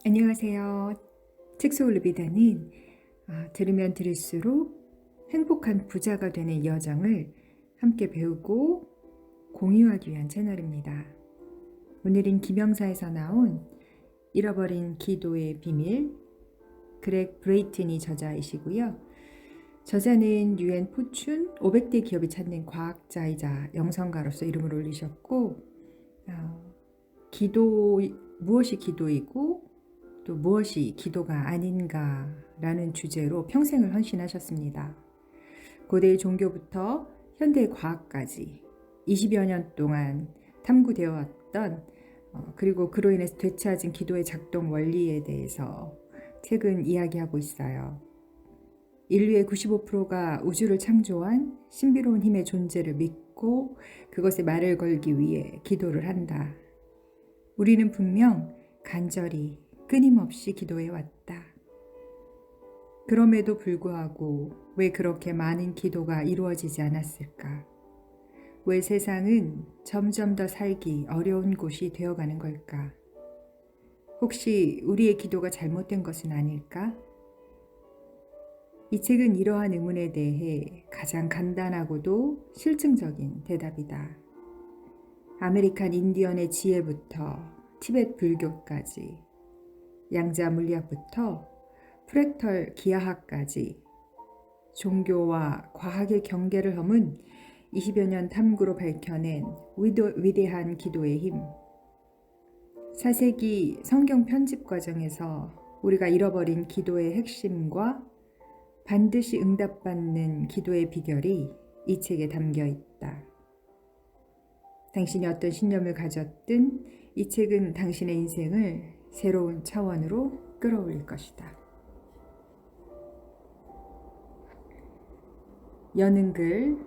안녕하세요. 책 속을 비다는 들으면 들을수록 행복한 부자가 되는 여정을 함께 배우고 공유하기 위한 채널입니다. 오늘은 김영사에서 나온 잃어버린 기도의 비밀, 그렉 브레이튼이 저자이시고요. 저자는 UN 포춘 500대 기업이 찾는 과학자이자 영성가로서 이름을 올리셨고, 무엇이 기도이고 또 무엇이 기도가 아닌가라는 주제로 평생을 헌신하셨습니다. 고대의 종교부터 현대의 과학까지 20여 년 동안 탐구되어 왔던 그리고 그로 인해서 되찾은 기도의 작동 원리에 대해서 책은 이야기하고 있어요. 인류의 95%가 우주를 창조한 신비로운 힘의 존재를 믿고 그것에 말을 걸기 위해 기도를 한다. 우리는 분명 간절히 끊임없이 기도해 왔다. 그럼에도 불구하고 왜 그렇게 많은 기도가 이루어지지 않았을까? 왜 세상은 점점 더 살기 어려운 곳이 되어가는 걸까? 혹시 우리의 기도가 잘못된 것은 아닐까? 이 책은 이러한 의문에 대해 가장 간단하고도 실증적인 대답이다. 아메리칸 인디언의 지혜부터 티베트 불교까지, 양자 물리학부터 프랙털 기하학까지 종교와 과학의 경계를 허문 20여 년 탐구로 밝혀낸 위대한 기도의 힘. 4세기 성경 편집 과정에서 우리가 잃어버린 기도의 핵심과 반드시 응답받는 기도의 비결이 이 책에 담겨 있다. 당신이 어떤 신념을 가졌든 이 책은 당신의 인생을 새로운 차원으로 끌어올릴 것이다. 여는 글.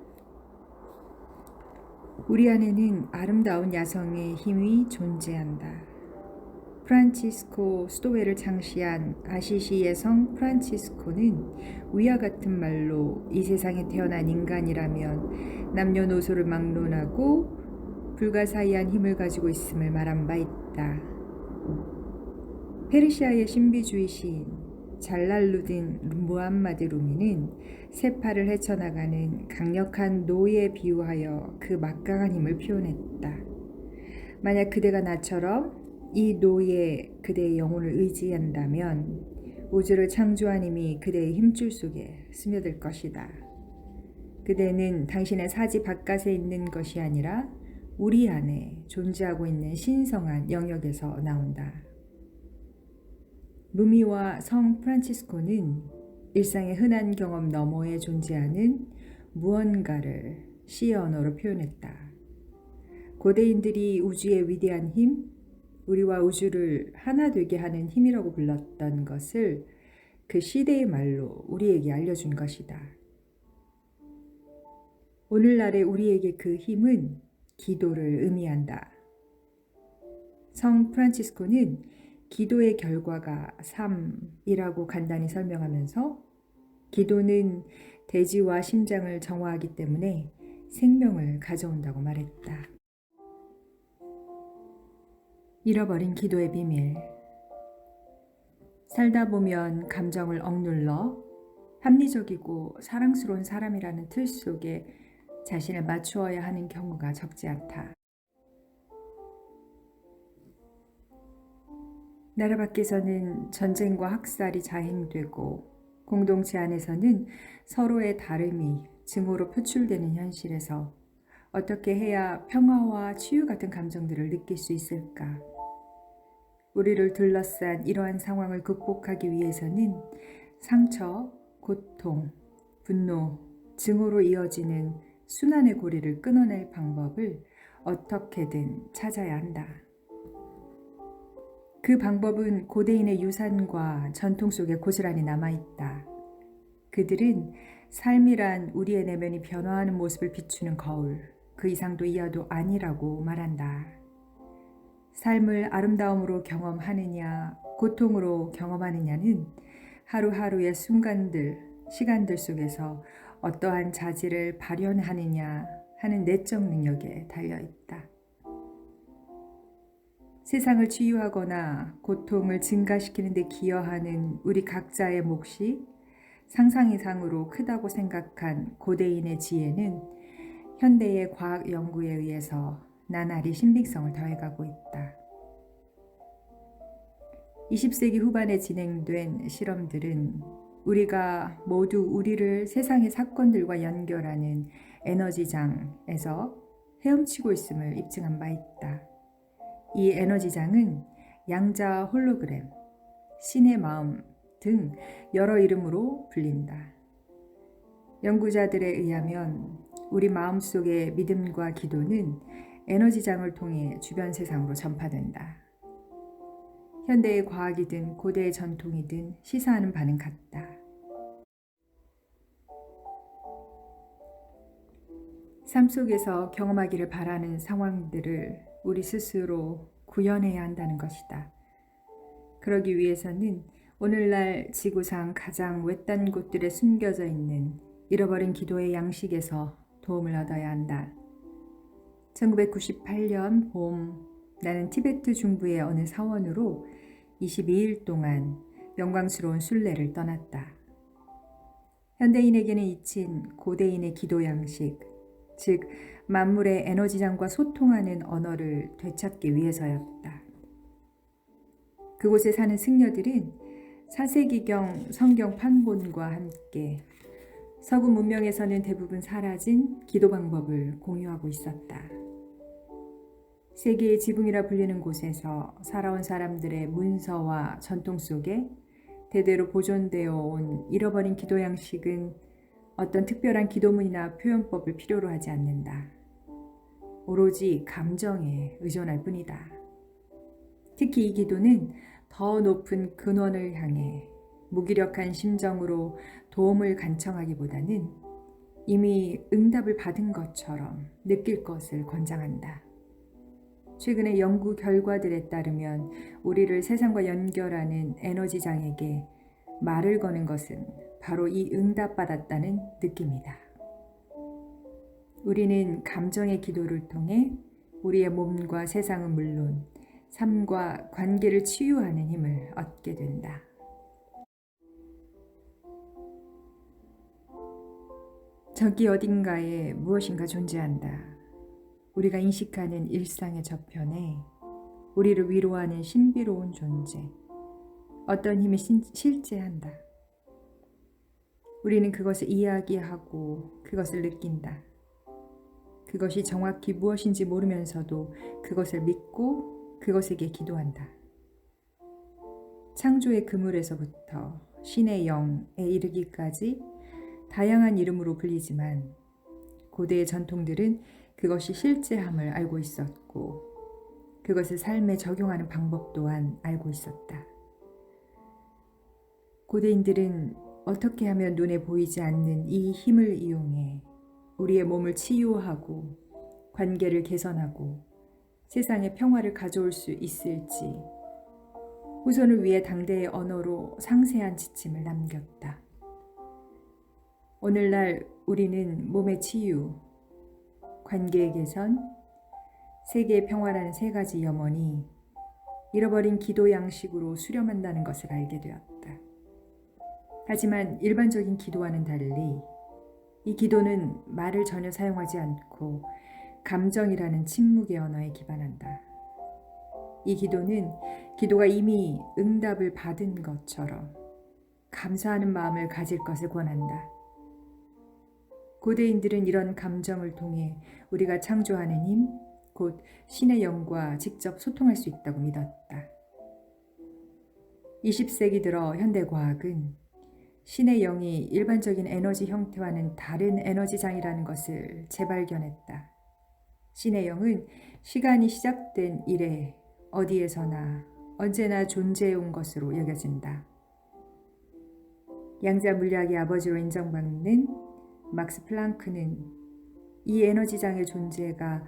우리 안에는 아름다운 야성의 힘이 존재한다. 프란치스코 스토웨를 창시한 아시시의 성 프란치스코는 위와 같은 말로 이 세상에 태어난 인간이라면 남녀노소를 막론하고 불가사의한 힘을 가지고 있음을 말한 바 있다. 페르시아의 신비주의 시인 잘랄루딘 무함마드 루미는 세 팔을 헤쳐나가는 강력한 노에 비유하여 그 막강한 힘을 표현했다. 만약 그대가 나처럼 이 노에 그대의 영혼을 의지한다면 우주를 창조한 힘이 그대의 힘줄 속에 스며들 것이다. 그대는 당신의 사지 바깥에 있는 것이 아니라 우리 안에 존재하고 있는 신성한 영역에서 나온다. 루미와 성 프란치스코는 일상의 흔한 경험 너머에 존재하는 무언가를 시의 언어로 표현했다. 고대인들이 우주의 위대한 힘, 우리와 우주를 하나 되게 하는 힘이라고 불렀던 것을 그 시대의 말로 우리에게 알려준 것이다. 오늘날의 우리에게 그 힘은 기도를 의미한다. 성 프란치스코는 기도의 결과가 삶이라고 간단히 설명하면서 기도는 대지와 심장을 정화하기 때문에 생명을 가져온다고 말했다. 잃어버린 기도의 비밀. 살다 보면 감정을 억눌러 합리적이고 사랑스러운 사람이라는 틀 속에 자신을 맞추어야 하는 경우가 적지 않다. 나라 밖에서는 전쟁과 학살이 자행되고 공동체 안에서는 서로의 다름이 증오로 표출되는 현실에서 어떻게 해야 평화와 치유 같은 감정들을 느낄 수 있을까? 우리를 둘러싼 이러한 상황을 극복하기 위해서는 상처, 고통, 분노, 증오로 이어지는 순환의 고리를 끊어낼 방법을 어떻게든 찾아야 한다. 그 방법은 고대인의 유산과 전통 속에 고스란히 남아있다. 그들은 삶이란 우리의 내면이 변화하는 모습을 비추는 거울, 그 이상도 이하도 아니라고 말한다. 삶을 아름다움으로 경험하느냐, 고통으로 경험하느냐는 하루하루의 순간들, 시간들 속에서 어떠한 자질을 발현하느냐 하는 내적 능력에 달려있다. 세상을 치유하거나 고통을 증가시키는 데 기여하는 우리 각자의 몫이 상상 이상으로 크다고 생각한 고대인의 지혜는 현대의 과학 연구에 의해서 나날이 신빙성을 더해가고 있다. 20세기 후반에 진행된 실험들은 우리가 모두 우리를 세상의 사건들과 연결하는 에너지장에서 헤엄치고 있음을 입증한 바 있다. 이 에너지장은 양자 홀로그램, 신의 마음 등 여러 이름으로 불린다. 연구자들에 의하면 우리 마음속의 믿음과 기도는 에너지장을 통해 주변 세상으로 전파된다. 현대의 과학이든 고대의 전통이든 시사하는 바는 같다. 삶 속에서 경험하기를 바라는 상황들을 우리 스스로 구현해야 한다는 것이다. 그러기 위해서는 오늘날 지구상 가장 외딴 곳들에 숨겨져 있는 잃어버린 기도의 양식에서 도움을 얻어야 한다. 1998년 봄, 나는 티베트 중부의 어느 사원으로 22일 동안 영광스러운 순례를 떠났다. 현대인에게는 잊힌 고대인의 기도 양식, 즉 만물의 에너지장과 소통하는 언어를 되찾기 위해서였다. 그곳에 사는 승려들은 4세기경 성경 판본과 함께 서구 문명에서는 대부분 사라진 기도 방법을 공유하고 있었다. 세계의 지붕이라 불리는 곳에서 살아온 사람들의 문서와 전통 속에 대대로 보존되어 온 잃어버린 기도 양식은 어떤 특별한 기도문이나 표현법을 필요로 하지 않는다. 오로지 감정에 의존할 뿐이다. 특히 이 기도는 더 높은 근원을 향해 무기력한 심정으로 도움을 간청하기보다는 이미 응답을 받은 것처럼 느낄 것을 권장한다. 최근의 연구 결과들에 따르면 우리를 세상과 연결하는 에너지장에게 말을 거는 것은 바로 이 응답받았다는 느낌이다. 우리는 감정의 기도를 통해 우리의 몸과 세상은 물론 삶과 관계를 치유하는 힘을 얻게 된다. 저기 어딘가에 무엇인가 존재한다. 우리가 인식하는 일상의 저편에 우리를 위로하는 신비로운 존재, 어떤 힘이 실제한다. 우리는 그것을 이야기하고 그것을 느낀다. 그것이 정확히 무엇인지 모르면서도 그것을 믿고 그것에게 기도한다. 창조의 그물에서부터 신의 영에 이르기까지 다양한 이름으로 불리지만 고대의 전통들은 그것이 실제함을 알고 있었고 그것을 삶에 적용하는 방법 또한 알고 있었다. 고대인들은 어떻게 하면 눈에 보이지 않는 이 힘을 이용해 우리의 몸을 치유하고 관계를 개선하고 세상에 평화를 가져올 수 있을지 후손을 위해 당대의 언어로 상세한 지침을 남겼다. 오늘날 우리는 몸의 치유, 관계의 개선, 세계의 평화라는 세 가지 염원이 잃어버린 기도 양식으로 수렴한다는 것을 알게 되었다. 하지만 일반적인 기도와는 달리 이 기도는 말을 전혀 사용하지 않고 감정이라는 침묵의 언어에 기반한다. 이 기도는 기도가 이미 응답을 받은 것처럼 감사하는 마음을 가질 것을 권한다. 고대인들은 이런 감정을 통해 우리가 창조하는 힘, 곧 신의 영과 직접 소통할 수 있다고 믿었다. 20세기 들어 현대과학은 신의 영이 일반적인 에너지 형태와는 다른 에너지장이라는 것을 재발견했다. 신의 영은 시간이 시작된 이래 어디에서나 언제나 존재해온 것으로 여겨진다. 양자 물리학의 아버지로 인정받는 막스 플랑크는 이 에너지장의 존재가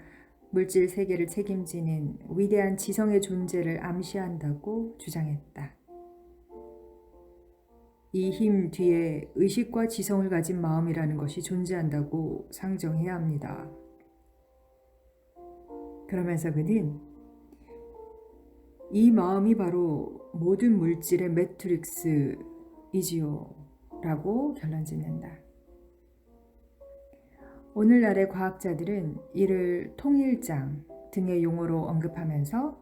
물질 세계를 책임지는 위대한 지성의 존재를 암시한다고 주장했다. 이 힘 뒤에 의식과 지성을 가진 마음이라는 것이 존재한다고 상정해야 합니다. 그러면서 그는 이 마음이 바로 모든 물질의 매트릭스이지요. 라고 결론 짓는다. 오늘날의 과학자들은 이를 통일장 등의 용어로 언급하면서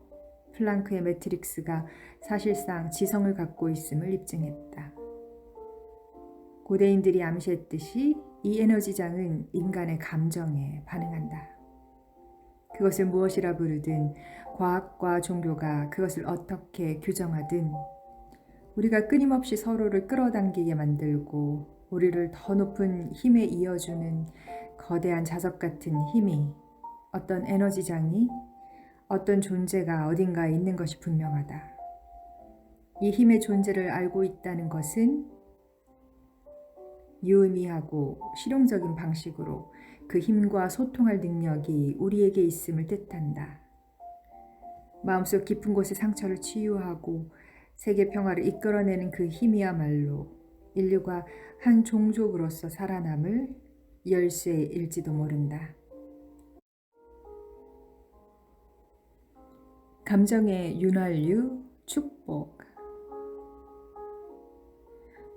플랑크의 매트릭스가 사실상 지성을 갖고 있음을 입증했다. 고대인들이 암시했듯이 이 에너지장은 인간의 감정에 반응한다. 그것을 무엇이라 부르든 과학과 종교가 그것을 어떻게 규정하든 우리가 끊임없이 서로를 끌어당기게 만들고 우리를 더 높은 힘에 이어주는 거대한 자석 같은 힘이, 어떤 에너지장이, 어떤 존재가 어딘가에 있는 것이 분명하다. 이 힘의 존재를 알고 있다는 것은 유의미하고 실용적인 방식으로 그 힘과 소통할 능력이 우리에게 있음을 뜻한다. 마음속 깊은 곳의 상처를 치유하고 세계 평화를 이끌어내는 그 힘이야말로 인류가 한 종족으로서 살아남을 열쇠일지도 모른다. 감정의 윤활유, 축복.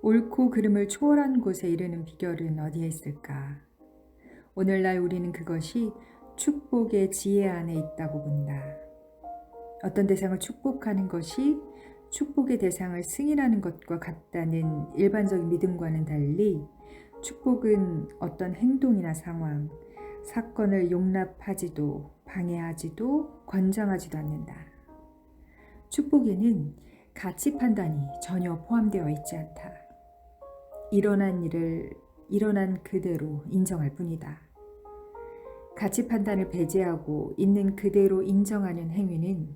옳고 그름을 초월한 곳에 이르는 비결은 어디에 있을까? 오늘날 우리는 그것이 축복의 지혜 안에 있다고 본다. 어떤 대상을 축복하는 것이 축복의 대상을 승인하는 것과 같다는 일반적인 믿음과는 달리 축복은 어떤 행동이나 상황, 사건을 용납하지도 방해하지도 권장하지도 않는다. 축복에는 가치 판단이 전혀 포함되어 있지 않다. 일어난 일을 일어난 그대로 인정할 뿐이다. 가치 판단을 배제하고 있는 그대로 인정하는 행위는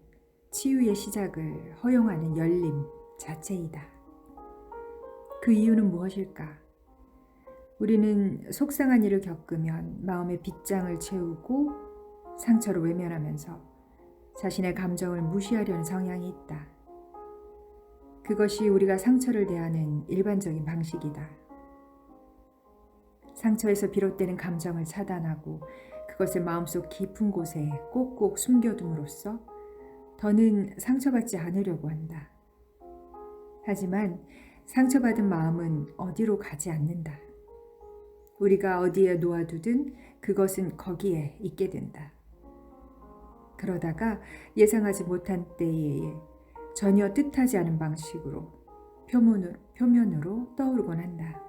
치유의 시작을 허용하는 열림 자체이다. 그 이유는 무엇일까? 우리는 속상한 일을 겪으면 마음의 빗장을 채우고 상처를 외면하면서 자신의 감정을 무시하려는 성향이 있다. 그것이 우리가 상처를 대하는 일반적인 방식이다. 상처에서 비롯되는 감정을 차단하고 그것을 마음속 깊은 곳에 꼭꼭 숨겨둠으로써 더는 상처받지 않으려고 한다. 하지만 상처받은 마음은 어디로 가지 않는다. 우리가 어디에 놓아두든 그것은 거기에 있게 된다. 그러다가 예상하지 못한 때에 전혀 뜻하지 않은 방식으로 표면으로 떠오르곤 한다.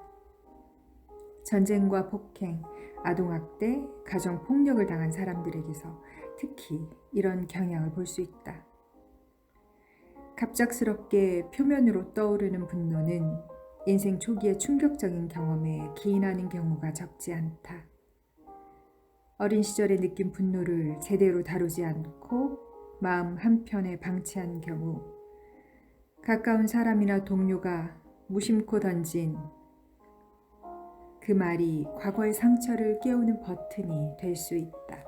전쟁과 폭행, 아동학대, 가정폭력을 당한 사람들에게서 특히 이런 경향을 볼 수 있다. 갑작스럽게 표면으로 떠오르는 분노는 인생 초기의 충격적인 경험에 기인하는 경우가 적지 않다. 어린 시절에 느낀 분노를 제대로 다루지 않고 마음 한편에 방치한 경우 가까운 사람이나 동료가 무심코 던진 그 말이 과거의 상처를 깨우는 버튼이 될 수 있다.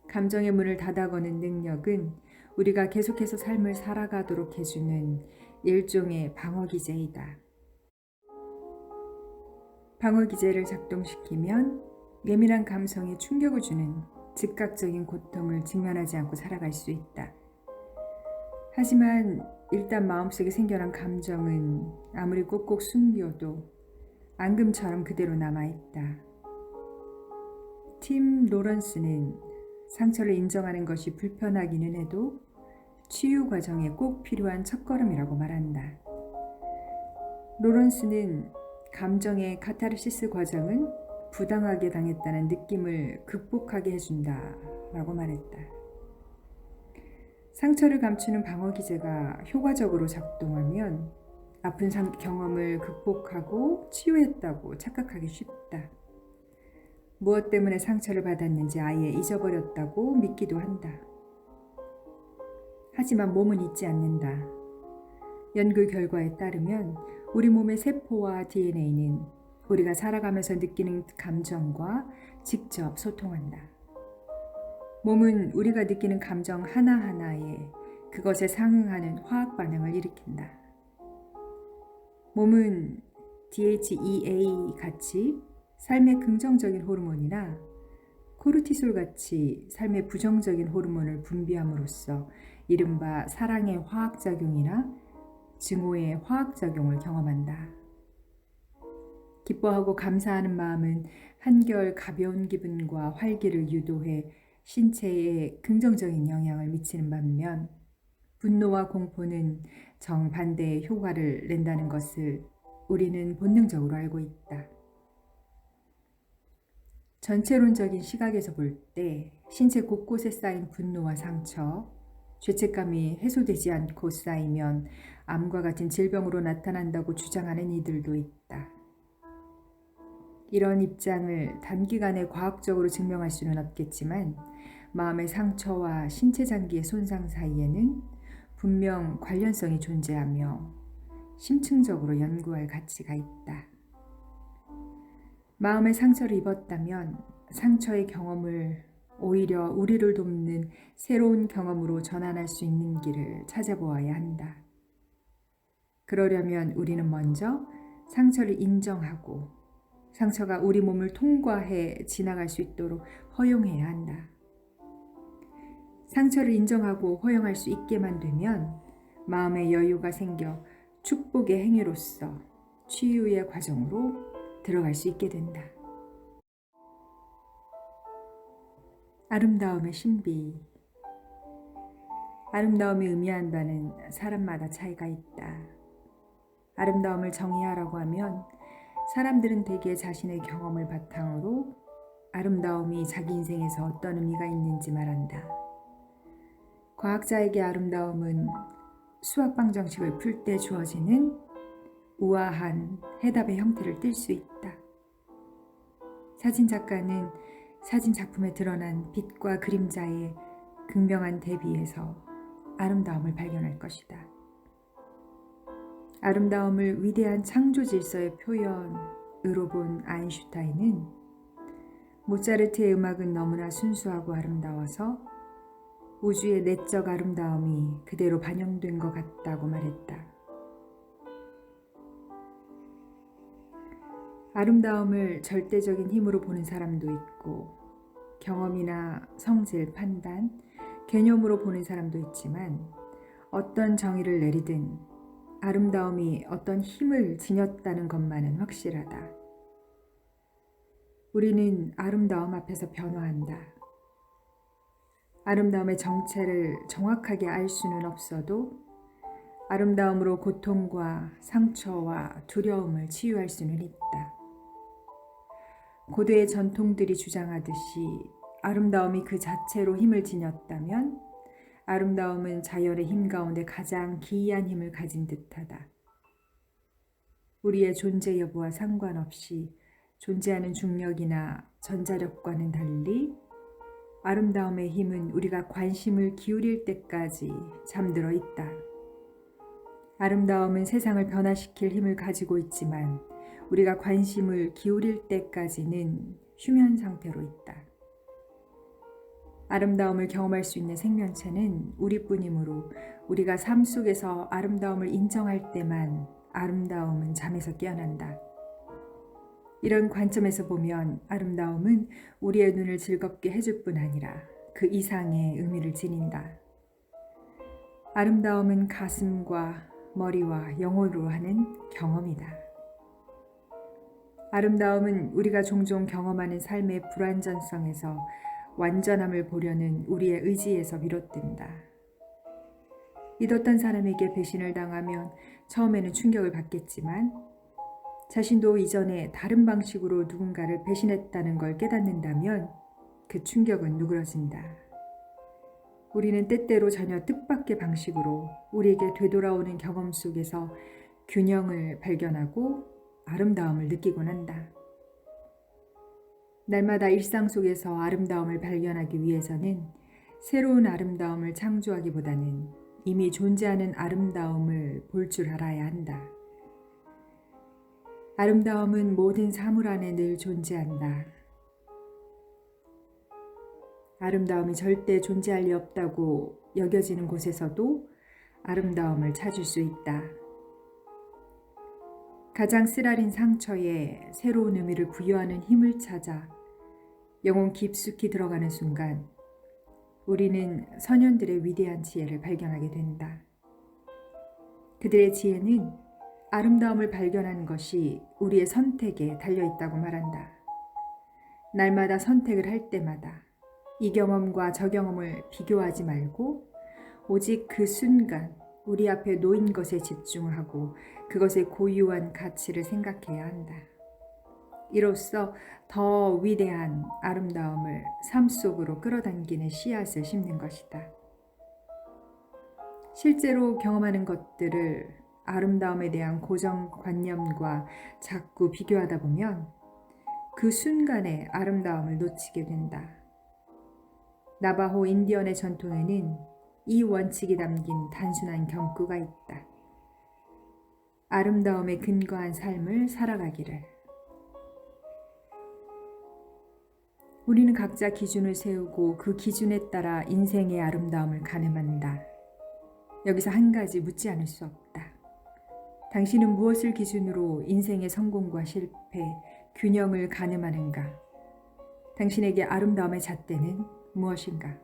감정의 문을 닫아거는 능력은 우리가 계속해서 삶을 살아가도록 해주는 일종의 방어기제이다. 방어기제를 작동시키면 예민한 감성에 충격을 주는 즉각적인 고통을 직면하지 않고 살아갈 수 있다. 하지만 일단 마음속에 생겨난 감정은 아무리 꼭꼭 숨겨도 앙금처럼 그대로 남아있다. 팀 로런스는 상처를 인정하는 것이 불편하기는 해도 치유 과정에 꼭 필요한 첫걸음이라고 말한다. 로런스는 감정의 카타르시스 과정은 부당하게 당했다는 느낌을 극복하게 해준다 라고 말했다. 상처를 감추는 방어기제가 효과적으로 작동하면 아픈 경험을 극복하고 치유했다고 착각하기 쉽다. 무엇 때문에 상처를 받았는지 아예 잊어버렸다고 믿기도 한다. 하지만 몸은 잊지 않는다. 연구 결과에 따르면 우리 몸의 세포와 DNA는 우리가 살아가면서 느끼는 감정과 직접 소통한다. 몸은 우리가 느끼는 감정 하나하나에 그것에 상응하는 화학 반응을 일으킨다. 몸은 DHEA 같이 삶의 긍정적인 호르몬이나 코르티솔 같이 삶의 부정적인 호르몬을 분비함으로써 이른바 사랑의 화학작용이나 증오의 화학작용을 경험한다. 기뻐하고 감사하는 마음은 한결 가벼운 기분과 활기를 유도해 신체에 긍정적인 영향을 미치는 반면 분노와 공포는 정반대의 효과를 낸다는 것을 우리는 본능적으로 알고 있다. 전체론적인 시각에서 볼 때 신체 곳곳에 쌓인 분노와 상처, 죄책감이 해소되지 않고 쌓이면 암과 같은 질병으로 나타난다고 주장하는 이들도 있다. 이런 입장을 단기간에 과학적으로 증명할 수는 없겠지만 마음의 상처와 신체 장기의 손상 사이에는 분명 관련성이 존재하며 심층적으로 연구할 가치가 있다. 마음의 상처를 입었다면 상처의 경험을 오히려 우리를 돕는 새로운 경험으로 전환할 수 있는 길을 찾아보아야 한다. 그러려면 우리는 먼저 상처를 인정하고 상처가 우리 몸을 통과해 지나갈 수 있도록 허용해야 한다. 상처를 인정하고 허용할 수 있게만 되면 마음의 여유가 생겨 축복의 행위로서 치유의 과정으로 들어갈 수 있게 된다. 아름다움의 신비. 아름다움이 의미하는 바는 사람마다 차이가 있다. 아름다움을 정의하라고 하면 사람들은 대개 자신의 경험을 바탕으로 아름다움이 자기 인생에서 어떤 의미가 있는지 말한다. 과학자에게 아름다움은 수학방 정식을 풀 때 주어지는 우아한 해답의 형태를 띨 수 있다. 사진작가는 사진 작품에 드러난 빛과 그림자의 극명한 대비에서 아름다움을 발견할 것이다. 아름다움을 위대한 창조 질서의 표현으로 본 아인슈타인은 모차르트의 음악은 너무나 순수하고 아름다워서 우주의 내적 아름다움이 그대로 반영된 것 같다고 말했다. 아름다움을 절대적인 힘으로 보는 사람도 있고 경험이나 성질, 판단, 개념으로 보는 사람도 있지만 어떤 정의를 내리든 아름다움이 어떤 힘을 지녔다는 것만은 확실하다. 우리는 아름다움 앞에서 변화한다. 아름다움의 정체를 정확하게 알 수는 없어도 아름다움으로 고통과 상처와 두려움을 치유할 수는 있다. 고대의 전통들이 주장하듯이 아름다움이 그 자체로 힘을 지녔다면 아름다움은 자연의 힘 가운데 가장 기이한 힘을 가진 듯하다. 우리의 존재 여부와 상관없이 존재하는 중력이나 전자력과는 달리 아름다움의 힘은 우리가 관심을 기울일 때까지 잠들어 있다. 아름다움은 세상을 변화시킬 힘을 가지고 있지만 우리가 관심을 기울일 때까지는 휴면 상태로 있다. 아름다움을 경험할 수 있는 생명체는 우리뿐이므로 우리가 삶 속에서 아름다움을 인정할 때만 아름다움은 잠에서 깨어난다. 이런 관점에서 보면 아름다움은 우리의 눈을 즐겁게 해줄 뿐 아니라 그 이상의 의미를 지닌다. 아름다움은 가슴과 머리와 영혼으로 하는 경험이다. 아름다움은 우리가 종종 경험하는 삶의 불완전성에서 완전함을 보려는 우리의 의지에서 비롯된다. 믿었던 사람에게 배신을 당하면 처음에는 충격을 받겠지만 자신도 이전에 다른 방식으로 누군가를 배신했다는 걸 깨닫는다면 그 충격은 누그러진다. 우리는 때때로 전혀 뜻밖의 방식으로 우리에게 되돌아오는 경험 속에서 균형을 발견하고 아름다움을 느끼곤 한다. 날마다 일상 속에서 아름다움을 발견하기 위해서는 새로운 아름다움을 창조하기보다는 이미 존재하는 아름다움을 볼 줄 알아야 한다. 아름다움은 모든 사물 안에 늘 존재한다. 아름다움이 절대 존재할 리 없다고 여겨지는 곳에서도 아름다움을 찾을 수 있다. 가장 쓰라린 상처에 새로운 의미를 부여하는 힘을 찾아 영혼 깊숙이 들어가는 순간 우리는 선현들의 위대한 지혜를 발견하게 된다. 그들의 지혜는 아름다움을 발견하는 것이 우리의 선택에 달려있다고 말한다. 날마다 선택을 할 때마다 이 경험과 저 경험을 비교하지 말고 오직 그 순간 우리 앞에 놓인 것에 집중하고 그것의 고유한 가치를 생각해야 한다. 이로써 더 위대한 아름다움을 삶 속으로 끌어당기는 씨앗을 심는 것이다. 실제로 경험하는 것들을 아름다움에 대한 고정관념과 자꾸 비교하다 보면 그 순간의 아름다움을 놓치게 된다. 나바호 인디언의 전통에는 이 원칙이 담긴 단순한 경구가 있다. 아름다움에 근거한 삶을 살아가기를. 우리는 각자 기준을 세우고 그 기준에 따라 인생의 아름다움을 가늠한다. 여기서 한 가지 묻지 않을 수 없다. 당신은 무엇을 기준으로 인생의 성공과 실패, 균형을 가늠하는가? 당신에게 아름다움의 잣대는 무엇인가?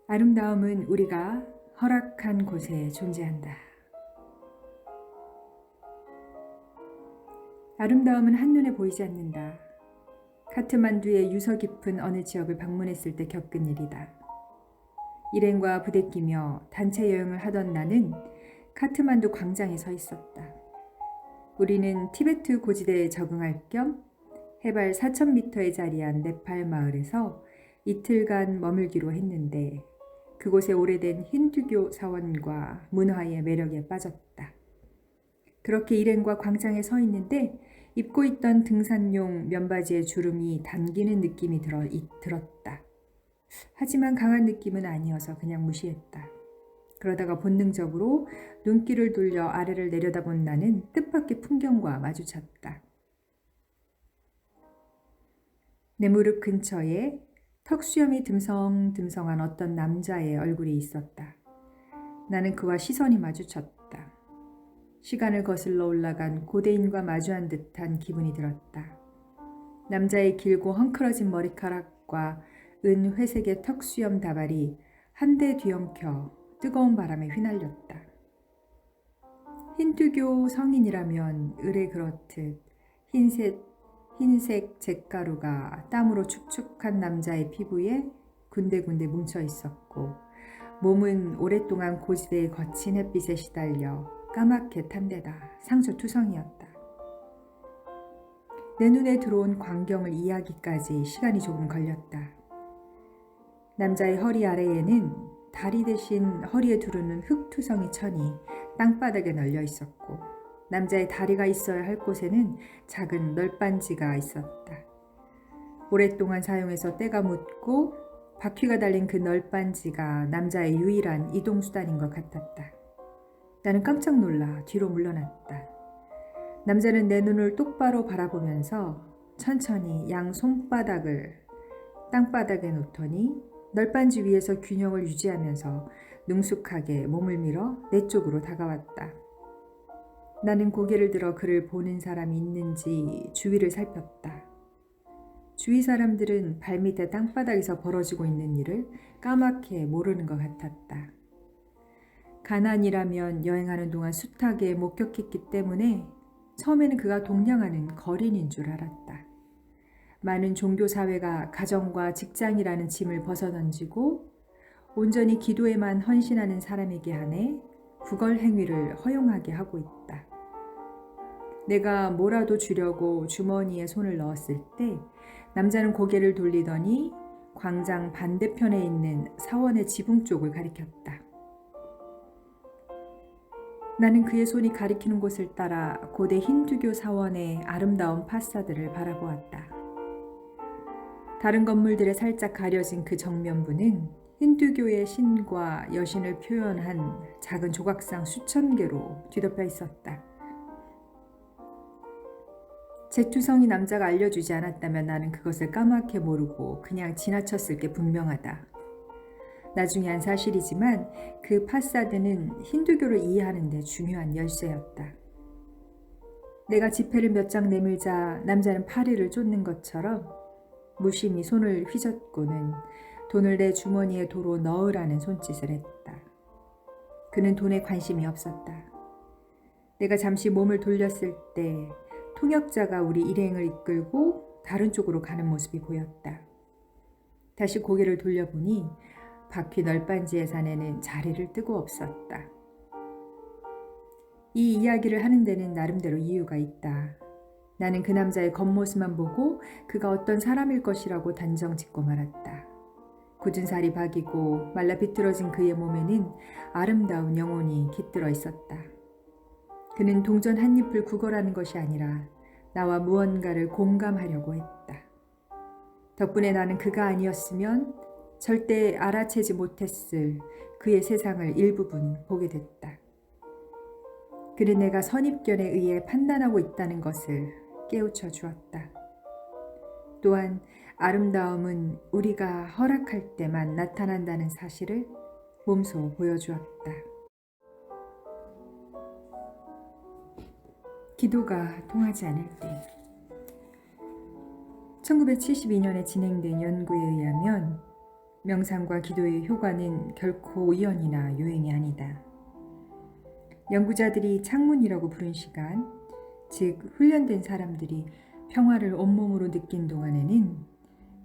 아름다움은 우리가 허락한 곳에 존재한다. 아름다움은 한눈에 보이지 않는다. 카트만두의 유서 깊은 어느 지역을 방문했을 때 겪은 일이다. 일행과 부대끼며 단체 여행을 하던 나는 카트만두 광장에 서 있었다. 우리는 티베트 고지대에 적응할 겸 해발 4,000m에 자리한 네팔 마을에서 이틀간 머물기로 했는데 그곳의 오래된 힌두교 사원과 문화의 매력에 빠졌다. 그렇게 일행과 광장에 서 있는데 입고 있던 등산용 면바지의 주름이 당기는 느낌이 들었다. 하지만 강한 느낌은 아니어서 그냥 무시했다. 그러다가 본능적으로 눈길을 돌려 아래를 내려다본 나는 뜻밖의 풍경과 마주쳤다. 내 무릎 근처에 턱수염이 듬성듬성한 어떤 남자의 얼굴이 있었다. 나는 그와 시선이 마주쳤다. 시간을 거슬러 올라간 고대인과 마주한 듯한 기분이 들었다. 남자의 길고 헝클어진 머리카락과 은회색의 턱수염 다발이 한데 뒤엉켜 뜨거운 바람에 휘날렸다. 힌두교 성인이라면 을에 그렇듯 흰색 잿가루가 땀으로 축축한 남자의 피부에 군데군데 뭉쳐 있었고 몸은 오랫동안 고지대의 거친 햇빛에 시달려 까맣게 탄 데다 상처투성이었다. 내 눈에 들어온 광경을 이해하기까지 시간이 조금 걸렸다. 남자의 허리 아래에는 다리 대신 허리에 두르는 흙투성이 천이 땅바닥에 널려 있었고 남자의 다리가 있어야 할 곳에는 작은 널빤지가 있었다. 오랫동안 사용해서 때가 묻고 바퀴가 달린 그 널빤지가 남자의 유일한 이동수단인 것 같았다. 나는 깜짝 놀라 뒤로 물러났다. 남자는 내 눈을 똑바로 바라보면서 천천히 양 손바닥을 땅바닥에 놓더니 널빤지 위에서 균형을 유지하면서 능숙하게 몸을 밀어 내 쪽으로 다가왔다. 나는 고개를 들어 그를 보는 사람이 있는지 주위를 살폈다. 주위 사람들은 발밑에 땅바닥에서 벌어지고 있는 일을 까맣게 모르는 것 같았다. 가난이라면 여행하는 동안 숱하게 목격했기 때문에 처음에는 그가 동냥하는 거린인 줄 알았다. 많은 종교사회가 가정과 직장이라는 짐을 벗어던지고 온전히 기도에만 헌신하는 사람에게 한해 구걸 행위를 허용하게 하고 있다. 내가 뭐라도 주려고 주머니에 손을 넣었을 때 남자는 고개를 돌리더니 광장 반대편에 있는 사원의 지붕 쪽을 가리켰다. 나는 그의 손이 가리키는 곳을 따라 고대 힌두교 사원의 아름다운 파사드를 바라보았다. 다른 건물들에 살짝 가려진 그 정면부는 힌두교의 신과 여신을 표현한 작은 조각상 수천 개로 뒤덮여 있었다. 제투성이 남자가 알려주지 않았다면 나는 그것을 까맣게 모르고 그냥 지나쳤을 게 분명하다. 나중에 한 사실이지만 그 파사드는 힌두교를 이해하는 데 중요한 열쇠였다. 내가 지폐를 몇 장 내밀자 남자는 파리를 쫓는 것처럼 무심히 손을 휘젓고는 돈을 내 주머니에 도로 넣으라는 손짓을 했다. 그는 돈에 관심이 없었다. 내가 잠시 몸을 돌렸을 때 통역자가 우리 일행을 이끌고 다른 쪽으로 가는 모습이 보였다. 다시 고개를 돌려보니 바퀴 널빤지의 사내는 자리를 뜨고 없었다. 이 이야기를 하는 데는 나름대로 이유가 있다. 나는 그 남자의 겉모습만 보고 그가 어떤 사람일 것이라고 단정 짓고 말았다. 굳은 살이 박이고 말라 비틀어진 그의 몸에는 아름다운 영혼이 깃들어 있었다. 그는 동전 한 잎을 구걸하는 것이 아니라 나와 무언가를 공감하려고 했다. 덕분에 나는 그가 아니었으면 절대 알아채지 못했을 그의 세상을 일부분 보게 됐다. 그는 내가 선입견에 의해 판단하고 있다는 것을 깨우쳐 주었다. 또한 아름다움은 우리가 허락할 때만 나타난다는 사실을 몸소 보여주었다. 기도가 통하지 않을 때 1972년에 진행된 연구에 의하면 명상과 기도의 효과는 결코 우연이나 유행이 아니다. 연구자들이 창문이라고 부른 시간, 즉 훈련된 사람들이 평화를 온몸으로 느낀 동안에는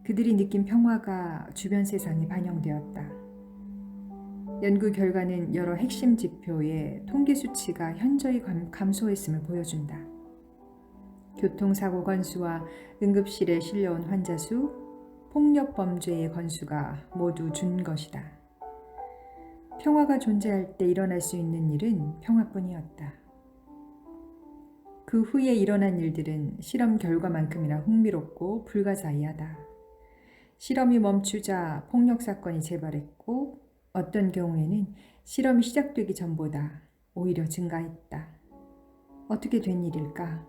그들이 느낀 평화가 주변 세상에 반영되었다. 연구 결과는 여러 핵심 지표의 통계 수치가 현저히 감소했음을 보여준다. 교통사고 건수와 응급실에 실려온 환자 수, 폭력 범죄의 건수가 모두 준 것이다. 평화가 존재할 때 일어날 수 있는 일은 평화뿐이었다. 그 후에 일어난 일들은 실험 결과만큼이나 흥미롭고 불가사의하다. 실험이 멈추자 폭력 사건이 재발했고 어떤 경우에는 실험이 시작되기 전보다 오히려 증가했다. 어떻게 된 일일까?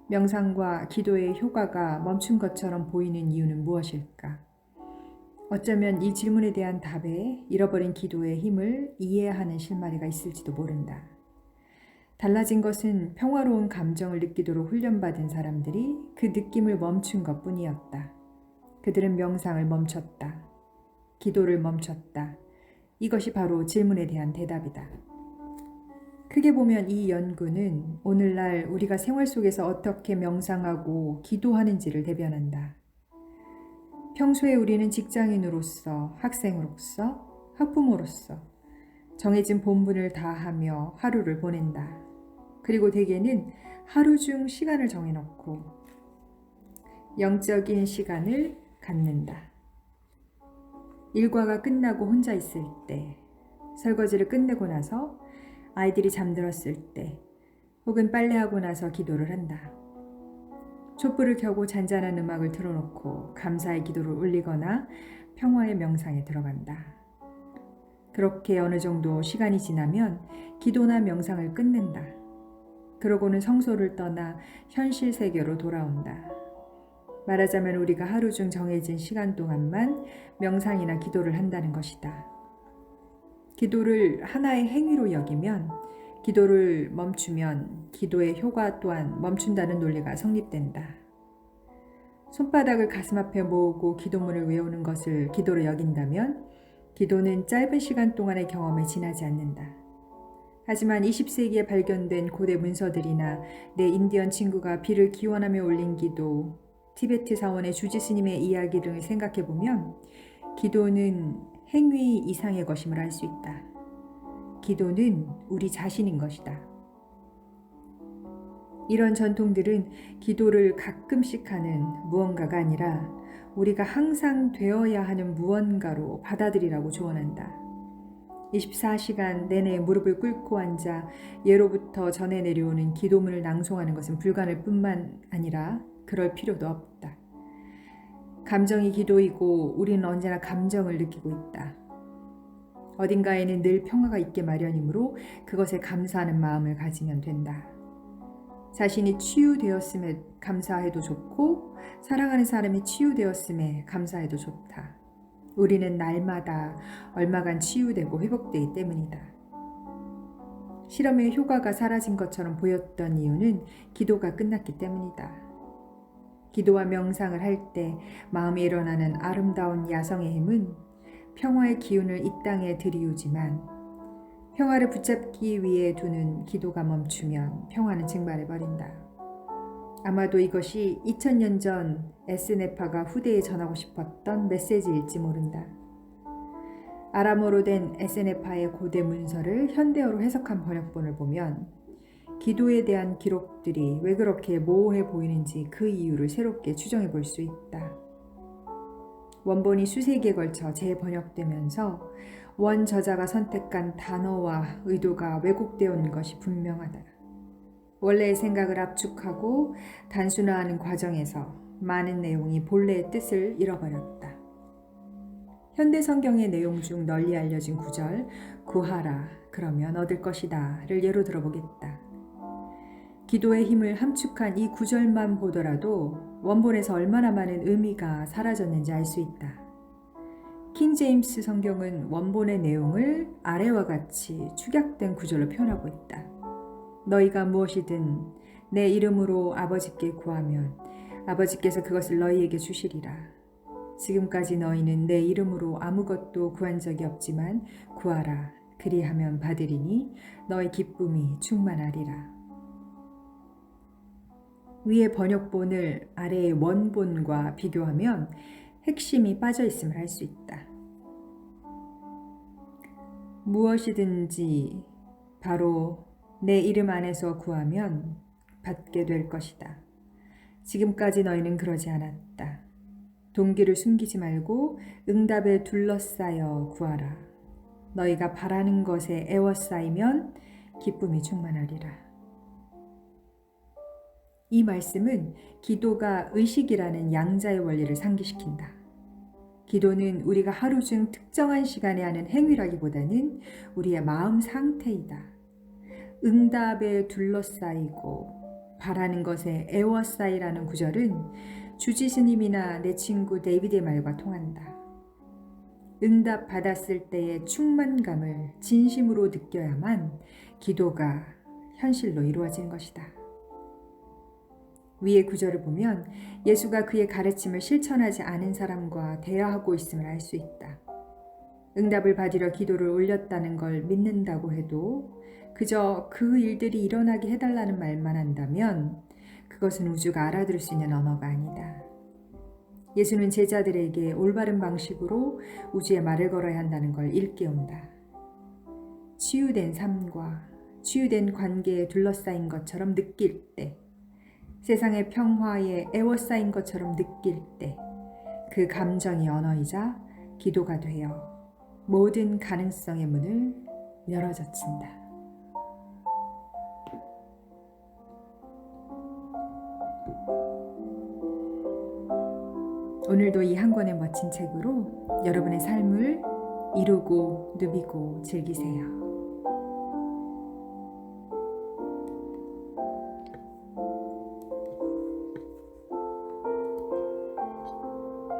명상과 기도의 효과가 멈춘 것처럼 보이는 이유는 무엇일까? 어쩌면 이 질문에 대한 답에 잃어버린 기도의 힘을 이해하는 실마리가 있을지도 모른다. 달라진 것은 평화로운 감정을 느끼도록 훈련받은 사람들이 그 느낌을 멈춘 것뿐이었다. 그들은 명상을 멈췄다. 기도를 멈췄다. 이것이 바로 질문에 대한 대답이다. 크게 보면 이 연구는 오늘날 우리가 생활 속에서 어떻게 명상하고 기도하는지를 대변한다. 평소에 우리는 직장인으로서, 학생으로서, 학부모로서 정해진 본분을 다하며 하루를 보낸다. 그리고 대개는 하루 중 시간을 정해놓고 영적인 시간을 갖는다. 일과가 끝나고 혼자 있을 때, 설거지를 끝내고 나서 아이들이 잠들었을 때, 혹은 빨래하고 나서 기도를 한다. 촛불을 켜고 잔잔한 음악을 틀어놓고 감사의 기도를 올리거나 평화의 명상에 들어간다. 그렇게 어느 정도 시간이 지나면 기도나 명상을 끊는다. 그러고는 성소를 떠나 현실 세계로 돌아온다. 말하자면 우리가 하루 중 정해진 시간 동안만 명상이나 기도를 한다는 것이다. 기도를 하나의 행위로 여기면, 기도를 멈추면 기도의 효과 또한 멈춘다는 논리가 성립된다. 손바닥을 가슴 앞에 모으고 기도문을 외우는 것을 기도로 여긴다면 기도는 짧은 시간 동안의 경험에 지나지 않는다. 하지만 20세기에 발견된 고대 문서들이나 내 인디언 친구가 비를 기원하며 올린 기도, 티베트 사원의 주지 스님의 이야기 등을 생각해보면 기도는 행위 이상의 것임을 알 수 있다. 기도는 우리 자신인 것이다. 이런 전통들은 기도를 가끔씩 하는 무언가가 아니라 우리가 항상 되어야 하는 무언가로 받아들이라고 조언한다. 24시간 내내 무릎을 꿇고 앉아 예로부터 전해 내려오는 기도문을 낭송하는 것은 불가능할 뿐만 아니라 그럴 필요도 없다. 감정이 기도이고 우리는 언제나 감정을 느끼고 있다. 어딘가에는 늘 평화가 있게 마련이므로 그것에 감사하는 마음을 가지면 된다. 자신이 치유되었음에 감사해도 좋고 사랑하는 사람이 치유되었음에 감사해도 좋다. 우리는 날마다 얼마간 치유되고 회복되기 때문이다. 실험의 효과가 사라진 것처럼 보였던 이유는 기도가 끝났기 때문이다. 기도와 명상을 할 때 마음에 일어나는 아름다운 야성의 힘은 평화의 기운을 이 땅에 들이우지만 평화를 붙잡기 위해 두는 기도가 멈추면 평화는 증발해버린다. 아마도 이것이 2000년 전 에스네파가 후대에 전하고 싶었던 메시지일지 모른다. 아람어로 된 에스네파의 고대 문서를 현대어로 해석한 번역본을 보면 기도에 대한 기록들이 왜 그렇게 모호해 보이는지 그 이유를 새롭게 추정해 볼 수 있다. 원본이 수세기에 걸쳐 재번역되면서 원 저자가 선택한 단어와 의도가 왜곡되어 온 것이 분명하다. 원래의 생각을 압축하고 단순화하는 과정에서 많은 내용이 본래의 뜻을 잃어버렸다. 현대 성경의 내용 중 널리 알려진 구절 구하라 그러면 얻을 것이다를 예로 들어보겠다. 기도의 힘을 함축한 이 구절만 보더라도 원본에서 얼마나 많은 의미가 사라졌는지 알 수 있다. 킹 제임스 성경은 원본의 내용을 아래와 같이 축약된 구절로 표현하고 있다. 너희가 무엇이든 내 이름으로 아버지께 구하면 아버지께서 그것을 너희에게 주시리라. 지금까지 너희는 내 이름으로 아무것도 구한 적이 없지만 구하라. 그리하면 받으리니 너희 기쁨이 충만하리라. 위의 번역본을 아래의 원본과 비교하면 핵심이 빠져 있음을 알 수 있다. 무엇이든지 바로 내 이름 안에서 구하면 받게 될 것이다. 지금까지 너희는 그러지 않았다. 동기를 숨기지 말고 응답에 둘러싸여 구하라. 너희가 바라는 것에 애워싸이면 기쁨이 충만하리라. 이 말씀은 기도가 의식이라는 양자의 원리를 상기시킨다. 기도는 우리가 하루 중 특정한 시간에 하는 행위라기보다는 우리의 마음 상태이다. 응답에 둘러싸이고 바라는 것에 애워싸이라는 구절은 주지 스님이나 내 친구 데이비드의 말과 통한다. 응답 받았을 때의 충만감을 진심으로 느껴야만 기도가 현실로 이루어지는 것이다. 위의 구절을 보면 예수가 그의 가르침을 실천하지 않은 사람과 대화하고 있음을 알 수 있다. 응답을 받으려 기도를 올렸다는 걸 믿는다고 해도 그저 그 일들이 일어나게 해달라는 말만 한다면 그것은 우주가 알아들을 수 있는 언어가 아니다. 예수는 제자들에게 올바른 방식으로 우주에 말을 걸어야 한다는 걸 일깨운다. 치유된 삶과 치유된 관계에 둘러싸인 것처럼 느낄 때, 세상의 평화에 애워싸인 것처럼 느낄 때 그 감정이 언어이자 기도가 되어 모든 가능성의 문을 열어젖힌다. 오늘도 이 한 권의 멋진 책으로 여러분의 삶을 이루고 누비고 즐기세요.